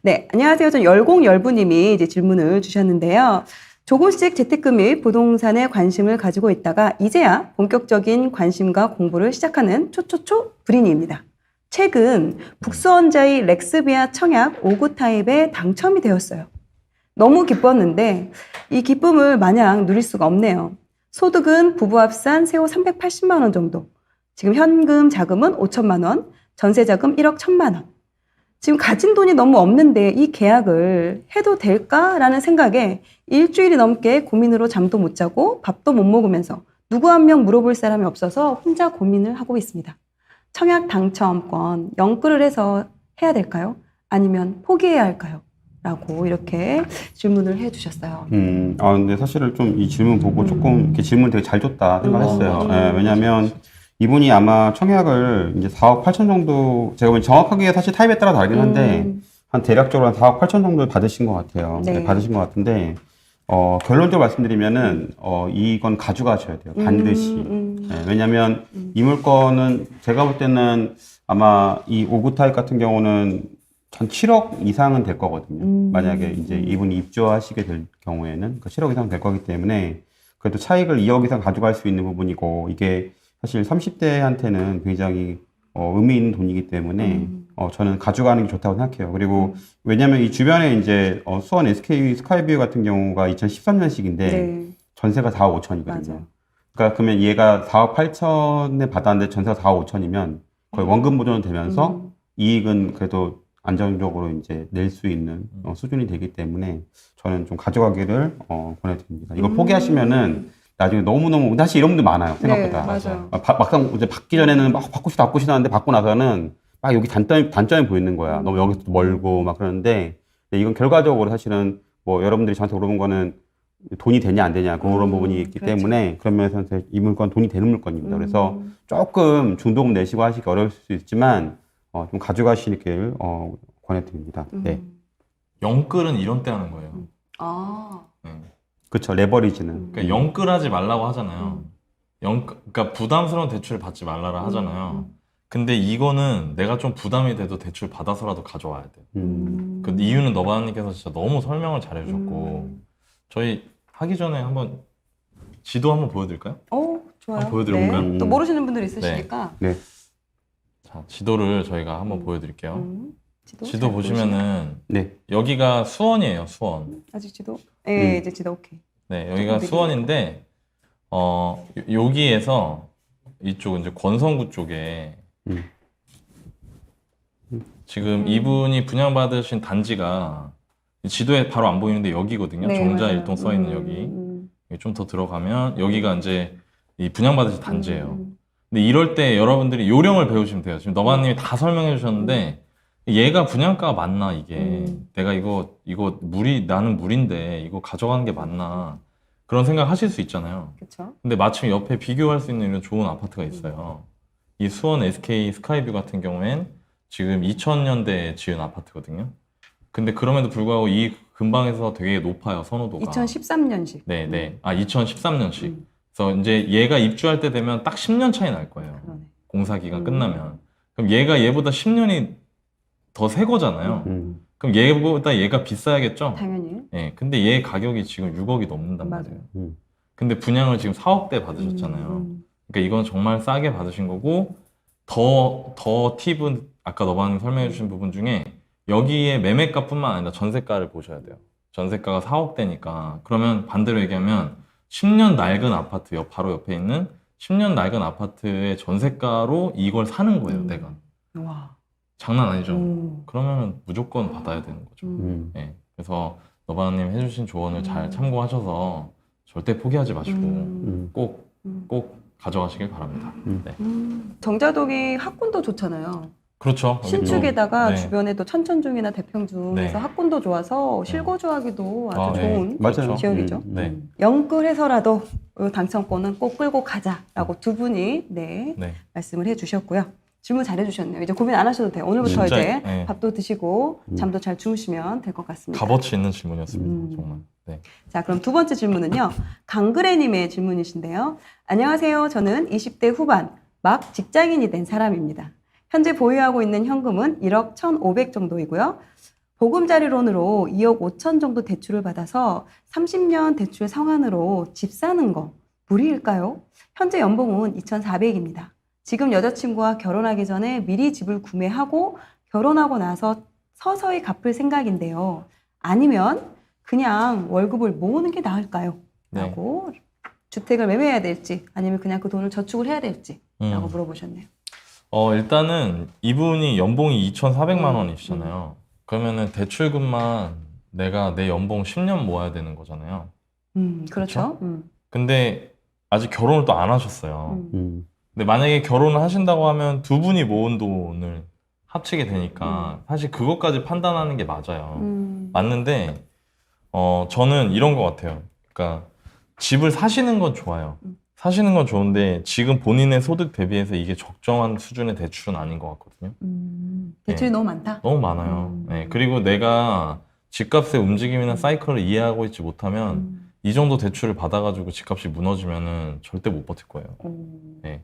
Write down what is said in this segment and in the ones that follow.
네, 안녕하세요. 전 열공열부님이 이제 질문을 주셨는데요. 조금씩 재테크 및 부동산에 관심을 가지고 있다가 이제야 본격적인 관심과 공부를 시작하는 초초초 불인이입니다. 최근 북수원자의 렉스비아 청약 5구 타입에 당첨이 되었어요. 너무 기뻤는데 이 기쁨을 마냥 누릴 수가 없네요. 소득은 부부 합산 세후 380만 원 정도. 지금 현금 자금은 5천만 원, 전세 자금 1억 1천만 원. 지금 가진 돈이 너무 없는데 이 계약을 해도 될까라는 생각에 일주일이 넘게 고민으로 잠도 못 자고 밥도 못 먹으면서 누구 한 명 물어볼 사람이 없어서 혼자 고민을 하고 있습니다. 청약 당첨권 연끌을 해서 해야 될까요? 아니면 포기해야 할까요? 라고 이렇게 질문을 해주셨어요. 근데 사실은 좀 이 질문 보고 조금 이렇게 질문 되게 잘 줬다 생각했어요. 예, 왜냐면 이분이 아마 청약을 이제 4억 8천 정도, 제가 보면 정확하게 사실 타입에 따라 다르긴 한데, 한 대략적으로 한 4억 8천 정도 받으신 것 같아요. 네. 네, 받으신 것 같은데, 결론적으로 말씀드리면은, 이건 가져가셔야 돼요. 반드시. 예, 왜냐면 이 물건은 제가 볼 때는 아마 이 5구 타입 같은 경우는 한 7억 이상은 될 거거든요. 만약에 이제 이분이 입주하시게 될 경우에는 그 7억 이상 될 거기 때문에 그래도 차익을 2억 이상 가져갈 수 있는 부분이고 이게 사실 30대한테는 굉장히 의미 있는 돈이기 때문에 저는 가져가는 게 좋다고 생각해요. 그리고 왜냐면 이 주변에 이제 수원 SK 스카이뷰 같은 경우가 2013년식인데 네. 전세가 4억 5천이거든요. 맞아요. 그러니까 그러면 얘가 4억 8천에 받았는데 전세가 4억 5천이면 거의 원금 보존은 되면서 이익은 그래도 안정적으로 이제 낼 수 있는 수준이 되기 때문에 저는 좀 가져가기를 권해드립니다. 이걸 포기하시면은 나중에 너무너무 사실 이런 분들 많아요. 생각보다. 네, 맞아요. 막상 이제 받기 전에는 막 받고 싶다 하는데 받고 나서는 막 여기 단점이 보이는 거야. 너무 여기서 멀고 막 그러는데 이건 결과적으로 사실은 뭐 여러분들이 저한테 물어본 거는 돈이 되냐 안 되냐 그런 부분이 있기 그렇죠. 때문에 그런 면에서 이 물건 돈이 되는 물건입니다. 그래서 조금 중도금 내시고 하시기 어려울 수 있지만 좀 가져가시길 권해드립니다. 네. 영끌은 이런 때 하는 거예요. 아, 네. 그렇죠. 레버리지는. 그러니까 영끌하지 말라고 하잖아요. 그러니까 부담스러운 대출을 받지 말라라 하잖아요. 근데 이거는 내가 좀 부담이 돼도 대출 받아서라도 가져와야 돼. 그 이유는 너바님께서 진짜 너무 설명을 잘 해주셨고 저희 하기 전에 한번 지도 한번 보여드릴까요? 좋아요. 한번 보여드려볼까요? 네. 또 모르시는 분들 있으시니까. 네. 자, 지도를 저희가 한번 보여드릴게요. 지도 잘 보시면은 네. 여기가 수원이에요, 수원. 아직 지도? 네, 이제 지도 오케이. 네, 여기가 수원인데 여기에서 이쪽 이제 권성구 쪽에 지금 이분이 분양받으신 단지가 지도에 바로 안 보이는데 여기거든요. 네, 정자 맞아요. 일동 써 있는 여기. 좀 더 들어가면 여기가 이제 이 분양받으신 단지예요. 근데 이럴 때 여러분들이 요령을 배우시면 돼요. 지금 너바님이 다 설명해 주셨는데 얘가 분양가가 맞나 이게 내가 이거 나는 물인데 이거 가져가는 게 맞나 그런 생각 하실 수 있잖아요. 그렇죠. 근데 마침 옆에 비교할 수 있는 이런 좋은 아파트가 있어요. 이 수원 SK 스카이뷰 같은 경우엔 지금 2000년대에 지은 아파트거든요. 근데 그럼에도 불구하고 이 근방에서 되게 높아요, 선호도가. 2013년식. 네. 2013년식. 그래서 이제 얘가 입주할 때 되면 딱 10년 차이 날 거예요. 그러네. 공사 기간 끝나면. 그럼 얘보다 10년이 더 새 거잖아요. 그럼 얘보다 얘가 비싸야겠죠? 당연히. 네, 근데 얘 가격이 지금 6억이 넘는단 맞아요. 말이에요. 근데 분양을 지금 4억대 받으셨잖아요. 그러니까 이건 정말 싸게 받으신 거고 더 팁은 아까 너바님 설명해 주신 부분 중에 여기에 매매가뿐만 아니라 전세가를 보셔야 돼요. 전세가가 4억대니까 그러면 반대로 얘기하면 10년 낡은 아파트 바로 옆에 있는 10년 낡은 아파트의 전세가로 이걸 사는 거예요, 내가. 와. 장난 아니죠? 그러면 무조건 받아야 되는 거죠. 네, 그래서 너바님 해주신 조언을 잘 참고하셔서 절대 포기하지 마시고 꼭 가져가시길 바랍니다. 네. 정자동이 학군도 좋잖아요. 그렇죠. 여기도. 신축에다가 네. 주변에 또 천천중이나 대평중에서 네. 학군도 좋아서 실거주하기도 아주 네. 좋은 맞아요. 지역이죠. 네. 영끌해서라도 이 당첨권은 꼭 끌고 가자라고 두 분이 네. 말씀을 해주셨고요. 질문 잘 해주셨네요. 이제 고민 안 하셔도 돼요. 오늘부터 진짜, 이제 네. 밥도 드시고 잠도 잘 주무시면 될 것 같습니다. 값어치 있는 질문이었습니다. 정말. 네. 자, 그럼 두 번째 질문은요. 강그래님의 질문이신데요. 안녕하세요. 저는 20대 후반 막 직장인이 된 사람입니다. 현재 보유하고 있는 현금은 1억 1,500 정도이고요. 보금자리론으로 2억 5천 정도 대출을 받아서 30년 대출 상환으로 집 사는 거 무리일까요? 현재 연봉은 2,400입니다. 지금 여자친구와 결혼하기 전에 미리 집을 구매하고 결혼하고 나서 서서히 갚을 생각인데요. 아니면 그냥 월급을 모으는 게 나을까요? 네. 라고 주택을 매매해야 될지 아니면 그냥 그 돈을 저축을 해야 될지 라고 물어보셨네요. 일단은 이분이 연봉이 2,400만 원이시잖아요. 그러면은 대출금만 내가 내 연봉 10년 모아야 되는 거잖아요. 그렇죠. 근데 아직 결혼을 또 안 하셨어요. 근데 만약에 결혼을 하신다고 하면 두 분이 모은 돈을 합치게 되니까 사실 그것까지 판단하는 게 맞아요. 맞는데 저는 이런 것 같아요. 그러니까 집을 사시는 건 좋아요. 사시는 건 좋은데 지금 본인의 소득 대비해서 이게 적정한 수준의 대출은 아닌 것 같거든요. 대출이 네. 너무 많다? 너무 많아요. 네. 그리고 내가 집값의 움직임이나 사이클을 이해하고 있지 못하면 이 정도 대출을 받아가지고 집값이 무너지면은 절대 못 버틸 거예요. 네.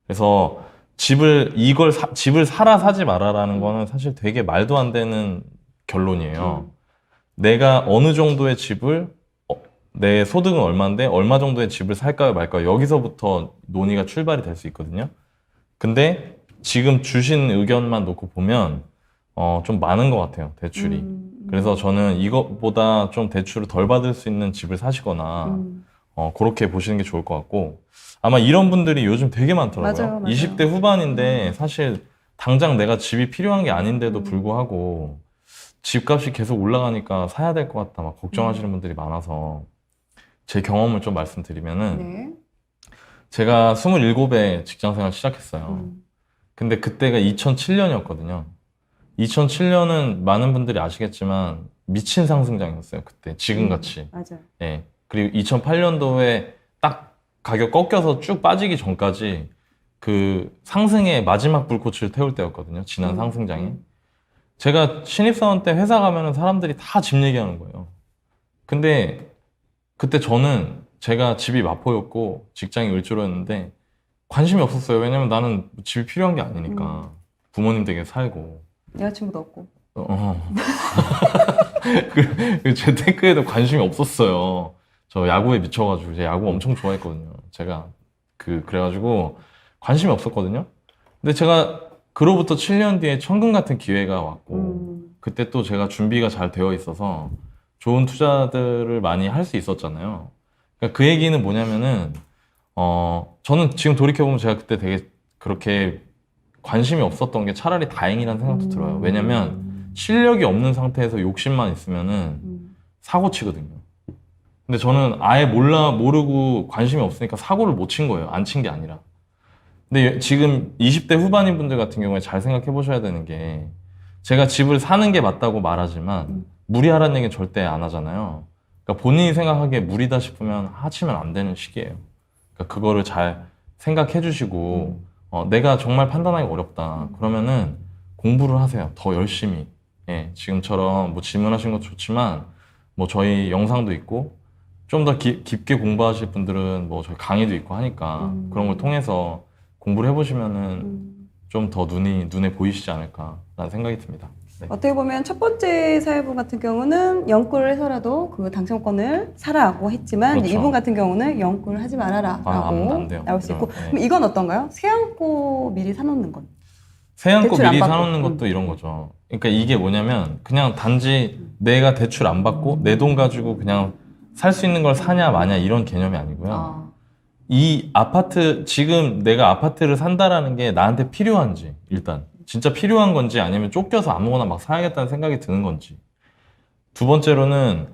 그래서 집을 사라 사지 마라라는 거는 사실 되게 말도 안 되는 결론이에요. 내가 어느 정도의 집을 내 소득은 얼마인데 얼마 정도의 집을 살까요 말까요 여기서부터 논의가 출발이 될 수 있거든요. 근데 지금 주신 의견만 놓고 보면 좀 많은 것 같아요, 대출이. 그래서 저는 이것보다 좀 대출을 덜 받을 수 있는 집을 사시거나 그렇게 보시는 게 좋을 것 같고, 아마 이런 분들이 요즘 되게 많더라고요. 맞아요. 20대 후반인데 사실 당장 내가 집이 필요한 게 아닌데도 불구하고 집값이 계속 올라가니까 사야 될 것 같다 막 걱정하시는 분들이 많아서 제 경험을 좀 말씀드리면은 네. 제가 27에 직장생활 시작했어요. 근데 그때가 2007년이었거든요. 2007년은 많은 분들이 아시겠지만 미친 상승장이었어요. 그때 지금같이. 맞아요. 예. 그리고 2008년도에 딱 가격 꺾여서 쭉 빠지기 전까지 그 상승의 마지막 불꽃을 태울 때였거든요. 지난 상승장이. 제가 신입사원 때 회사 가면은 사람들이 다 집 얘기하는 거예요. 근데 그때 저는 제가 집이 마포였고 직장이 을지로였는데 관심이 없었어요. 왜냐면 나는 집이 필요한 게 아니니까. 부모님 댁에 살고. 여자친구도 없고. 그 재테크에도 관심이 없었어요. 저 야구에 미쳐가지고 제가 야구 엄청 좋아했거든요. 제가 그래가지고 관심이 없었거든요. 근데 제가 그로부터 7년 뒤에 천금 같은 기회가 왔고 그때 또 제가 준비가 잘 되어 있어서 좋은 투자들을 많이 할 수 있었잖아요. 그러니까 그 얘기는 뭐냐면은 저는 지금 돌이켜보면 제가 그때 되게 그렇게 관심이 없었던 게 차라리 다행이라는 생각도 들어요. 왜냐면 실력이 없는 상태에서 욕심만 있으면은 사고 치거든요. 근데 저는 아예 모르고 관심이 없으니까 사고를 못 친 거예요. 안 친 게 아니라. 근데 지금 20대 후반인 분들 같은 경우에 잘 생각해 보셔야 되는 게, 제가 집을 사는 게 맞다고 말하지만 무리하라는 얘기는 절대 안 하잖아요. 그러니까 본인이 생각하기에 무리다 싶으면 하시면 안 되는 시기예요. 그러니까 그거를 잘 생각해 주시고 내가 정말 판단하기 어렵다. 그러면은 공부를 하세요. 더 열심히. 예, 지금처럼 뭐 질문하신 것도 좋지만 뭐 저희 영상도 있고 좀 더 깊게 공부하실 분들은 뭐 저희 강의도 있고 하니까 그런 걸 통해서 공부를 해보시면은 좀 더 눈에 보이시지 않을까라는 생각이 듭니다. 네. 어떻게 보면 첫 번째 사회분 같은 경우는 영끌을 해서라도 그 당첨권을 사라고 했지만 그렇죠. 이제 이분 같은 경우는 영끌을 하지 말아라라고 안 돼요. 나올 수 있고. 네. 그럼 이건 어떤가요? 새 안고 미리 사놓는 건? 세안고 대출 안 미리 받고. 사놓는 것도 이런 거죠. 그러니까 이게 뭐냐면 그냥 단지 내가 대출 안 받고 내 돈 가지고 그냥 살 수 있는 걸 사냐 마냐 이런 개념이 아니고요. 이 아파트, 지금 내가 아파트를 산다라는 게 나한테 필요한지, 일단 진짜 필요한 건지 아니면 쫓겨서 아무거나 막 사야겠다는 생각이 드는 건지. 두 번째로는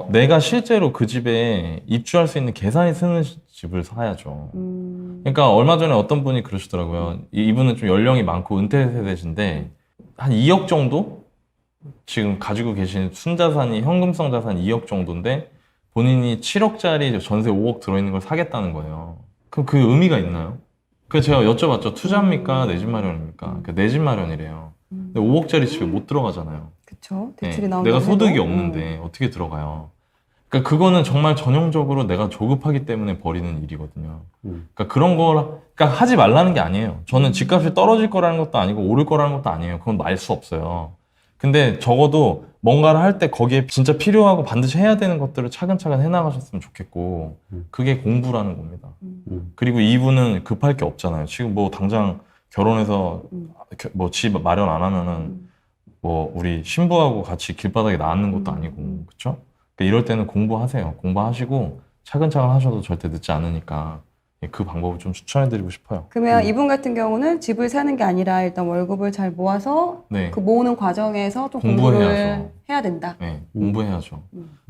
내가 실제로 그 집에 입주할 수 있는 계산이 쓰는 집을 사야죠. 그러니까 얼마 전에 어떤 분이 그러시더라고요. 이분은 좀 연령이 많고 은퇴 세대신데 한 2억 정도 지금 가지고 계신 순자산이, 현금성 자산 2억 정도인데 본인이 7억짜리 전세 5억 들어있는 걸 사겠다는 거예요. 그럼 그 의미가 있나요? 그래서 제가 여쭤봤죠. 투자입니까? 내 집 마련입니까? 내 집 마련이래요. 근데 5억짜리 집에 못 들어가잖아요. 그쵸. 네, 대출이 나온다고 내가 소득이 해도. 없는데 어떻게 들어가요? 그러니까 그거는 정말 전형적으로 내가 조급하기 때문에 벌이는 일이거든요. 그러니까 그런 걸 그러니까 하지 말라는 게 아니에요. 저는 집값이 떨어질 거라는 것도 아니고 오를 거라는 것도 아니에요. 그건 알 수 없어요. 근데 적어도 뭔가를 할 때 거기에 진짜 필요하고 반드시 해야 되는 것들을 차근차근 해나가셨으면 좋겠고 그게 공부라는 겁니다. 그리고 이분은 급할 게 없잖아요. 지금 뭐 당장 결혼해서 뭐 집 마련 안 하면은 뭐 우리 신부하고 같이 길바닥에 나앉는 것도 아니고 그쵸? 그러니까 이럴 때는 공부하세요. 공부하시고 차근차근 하셔도 절대 늦지 않으니까 그 방법을 좀 추천해드리고 싶어요. 그러면 이분 같은 경우는 집을 사는 게 아니라 일단 월급을 잘 모아서 네. 그 모으는 과정에서 좀 공부해야죠. 공부를 해야 된다. 네, 공부해야죠.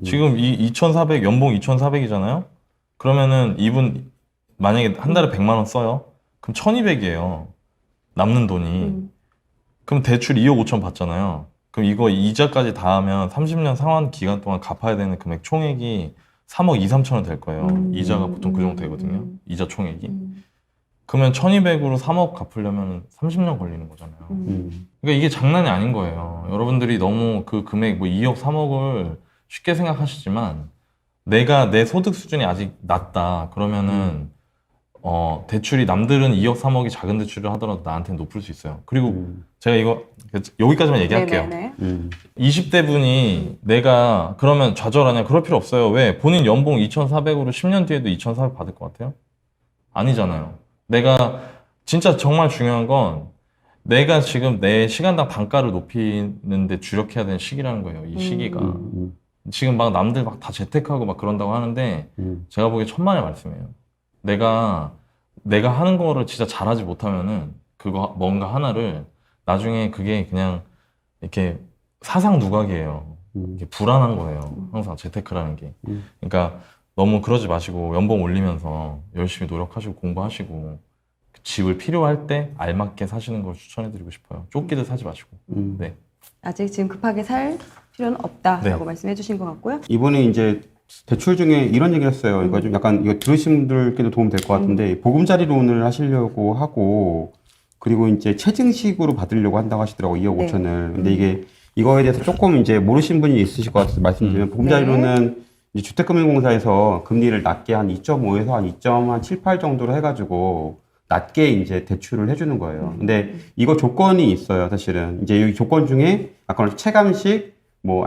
지금 이 2,400, 연봉 2,400이잖아요? 그러면은 이분 만약에 한 달에 100만 원 써요? 그럼 1,200이에요. 남는 돈이. 그럼 대출 2억 5천 받잖아요. 그럼 이거 이자까지 다 하면 30년 상환 기간 동안 갚아야 되는 금액 총액이 3억 2, 3천원 될 거예요. 이자가 보통 그 정도 되거든요. 이자 총액이. 그러면 1,200으로 3억 갚으려면 30년 걸리는 거잖아요. 그러니까 이게 장난이 아닌 거예요. 여러분들이 너무 그 금액 뭐 2억, 3억을 쉽게 생각하시지만 내가 내 소득 수준이 아직 낮다. 그러면은 대출이 남들은 2억, 3억이 작은 대출을 하더라도 나한테는 높을 수 있어요. 그리고 제가 이거 여기까지만 얘기할게요. 네네네. 20대 분이 내가 그러면 좌절하냐? 그럴 필요 없어요. 왜? 본인 연봉 2,400으로 10년 뒤에도 2,400 받을 것 같아요? 아니잖아요. 내가 진짜 정말 중요한 건 내가 지금 내 시간당 단가를 높이는데 주력해야 되는 시기라는 거예요. 이 시기가. 지금 막 남들 막 다 재테크하고 막 그런다고 하는데 제가 보기에 천만의 말씀이에요. 내가 하는 거를 진짜 잘하지 못하면은 그거 뭔가 하나를 나중에 그게 그냥 이렇게 사상 누각이에요. 이게 불안한 거예요. 항상 재테크라는 게. 그러니까 너무 그러지 마시고 연봉 올리면서 열심히 노력하시고 공부하시고 집을 필요할 때 알맞게 사시는 걸 추천해드리고 싶어요. 쫓기듯 사지 마시고. 네. 아직 지금 급하게 살 필요는 없다라고 네. 말씀해 주신 것 같고요. 이번에 이제 대출 중에 이런 얘기를 했어요. 이거 좀 약간 이거 들으신 분들께도 도움 될 것 같은데 보금자리론을 하시려고 하고 그리고 이제 체증식으로 받으려고 한다고 하시더라고 2억 네. 5천을. 근데 이게 이거에 대해서 조금 이제 모르신 분이 있으실 것 같아서 말씀드리면 보금자리론은 이제 주택금융공사에서 금리를 낮게 한 2.5에서 한 2.78 정도로 해가지고 낮게 이제 대출을 해주는 거예요. 근데 이거 조건이 있어요, 사실은. 이제 여기 조건 중에 아까 체감식, 뭐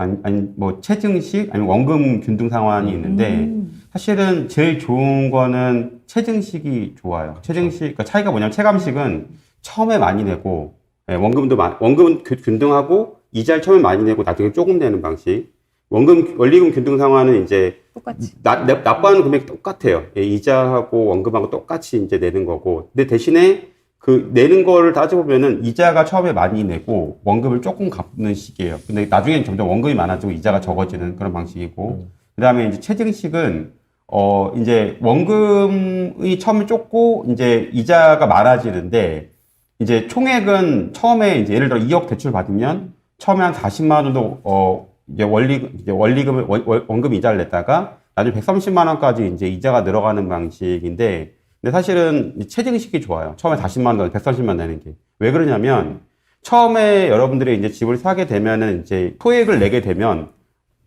체증식, 아니면 원금 균등 상환이 있는데 사실은 제일 좋은 거는 체증식이 좋아요. 체증식, 그러니까 차이가 뭐냐면 체감식은 처음에 많이 내고 원금은 균등하고 이자를 처음에 많이 내고 나중에 조금 내는 방식. 원리금 균등 상환은 이제 똑같이. 납부하는 금액이 똑같아요. 예, 이자하고 원금하고 똑같이 이제 내는 거고. 근데 대신에 그 내는 거를 따져보면은 이자가 처음에 많이 내고 원금을 조금 갚는 식이에요. 근데 나중엔 점점 원금이 많아지고 이자가 적어지는 그런 방식이고. 그 다음에 이제 체증식은 이제 원금이 처음에 적고 이제 이자가 많아지는데 이제 총액은 처음에 이제 예를 들어 2억 대출 받으면 처음에 한 40만 원 정도 이제 원리금을 원금 이자를 냈다가 나중에 130만 원까지 이제 이자가 늘어가는 방식인데 근데 사실은 체증식이 좋아요. 처음에 40만 원, 130만 내는 게. 왜 그러냐면 처음에 여러분들이 이제 집을 사게 되면은 이제 토액을 내게 되면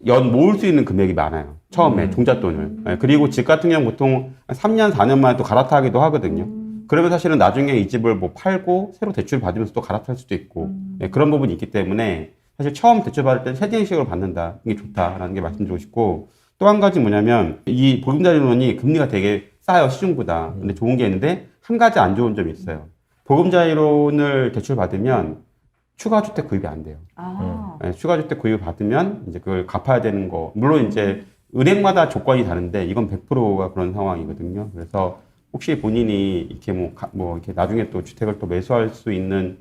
연 모을 수 있는 금액이 많아요. 처음에 종잣돈을. 네, 그리고 집 같은 경우는 보통 3년, 4년 만에 또 갈아타기도 하거든요. 그러면 사실은 나중에 이 집을 뭐 팔고 새로 대출 받으면서 또 갈아탈 수도 있고 네, 그런 부분이 있기 때문에 사실 처음 대출 받을 때는 체증식으로 받는다. 이게 좋다라는 게 말씀드리고 싶고 또 한 가지 뭐냐면 이 보금자리론이 금리가 되게 싸요. 시중보다. 근데 좋은 게 있는데 한 가지 안 좋은 점이 있어요. 보금자리론을 대출 받으면 추가주택 구입이 안 돼요. 네, 추가주택 구입 받으면 이제 그걸 갚아야 되는 거. 물론 이제 은행마다 조건이 다른데 이건 100%가 그런 상황이거든요. 그래서 혹시 본인이 이렇게 이렇게 나중에 또 주택을 또 매수할 수 있는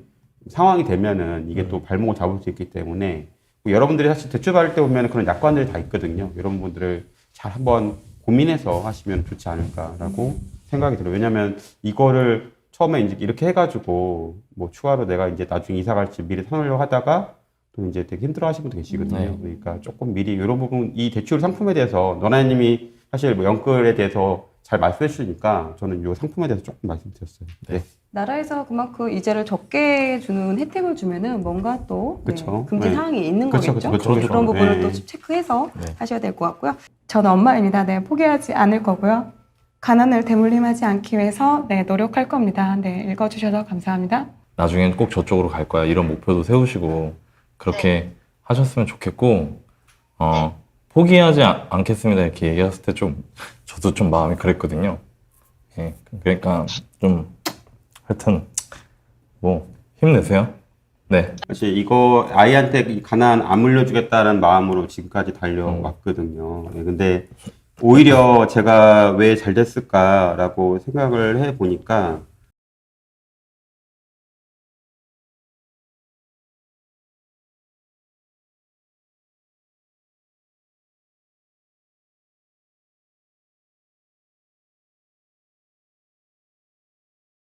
상황이 되면은 이게 또 발목을 잡을 수 있기 때문에 여러분들이 사실 대출 받을 때 보면 그런 약관들이 다 있거든요. 이런 분들을 잘 한번 고민해서 하시면 좋지 않을까라고 생각이 들어요. 왜냐면 이거를 처음에 이제 이렇게 해가지고 뭐 추가로 내가 이제 나중에 이사 갈지 미리 사놓으려고 하다가 또 이제 되게 힘들어 하시는 분도 계시거든요. 네. 그러니까 조금 미리 이런 부분, 이 대출 상품에 대해서 너나님이 사실 뭐 연끌에 대해서 잘 말씀해 주시니까 저는 이 상품에 대해서 조금 말씀드렸어요. 네. 나라에서 그만큼 이자를 적게 주는 혜택을 주면은 뭔가 또 그쵸. 금지 네. 사항이 있는 그쵸, 거겠죠. 그쵸, 그쵸. 그런 부분을 네. 또 체크해서 네. 하셔야 될 것 같고요. 저는 엄마입니다. 네, 포기하지 않을 거고요. 가난을 대물림하지 않기 위해서 노력할 겁니다. 네, 읽어주셔서 감사합니다. 나중엔 꼭 저쪽으로 갈 거야. 이런 목표도 세우시고 그렇게 하셨으면 좋겠고, 포기하지 않겠습니다. 이렇게 얘기했을 때 저도 좀 마음이 그랬거든요. 예, 그러니까 하여튼, 힘내세요. 네. 사실 이거 아이한테 이 가난 안 물려주겠다는 마음으로 지금까지 달려왔거든요. 예, 근데 오히려 제가 왜 잘 됐을까라고 생각을 해 보니까